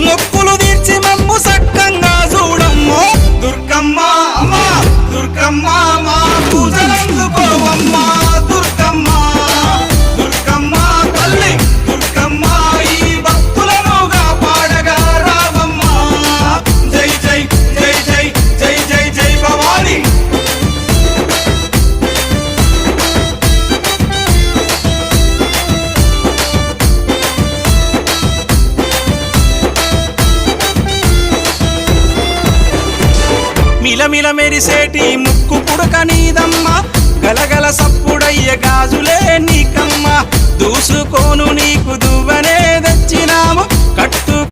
మొక్కులు తీర్చి మమ్ము సక్కంగా చూడమ్మో దుర్గమ్మ అమ్మా దుర్గమ్మ మా పూజలందుకోవమ్మా దుర్గమ్మ దుర్గమ్మ తల్లి దుర్గమ్మ ఈ భక్తులనుగా పాడగా రావమ్మా జై జై జై జై జై జై జై భవాని మిలమిల మెరిసేటి ముక్కు పుడక నీదమ్మ గలగల సప్పుడయ్య గాజులే నీకమ్మ దూసుకోను నీకు దువ్వనే తెచ్చినాము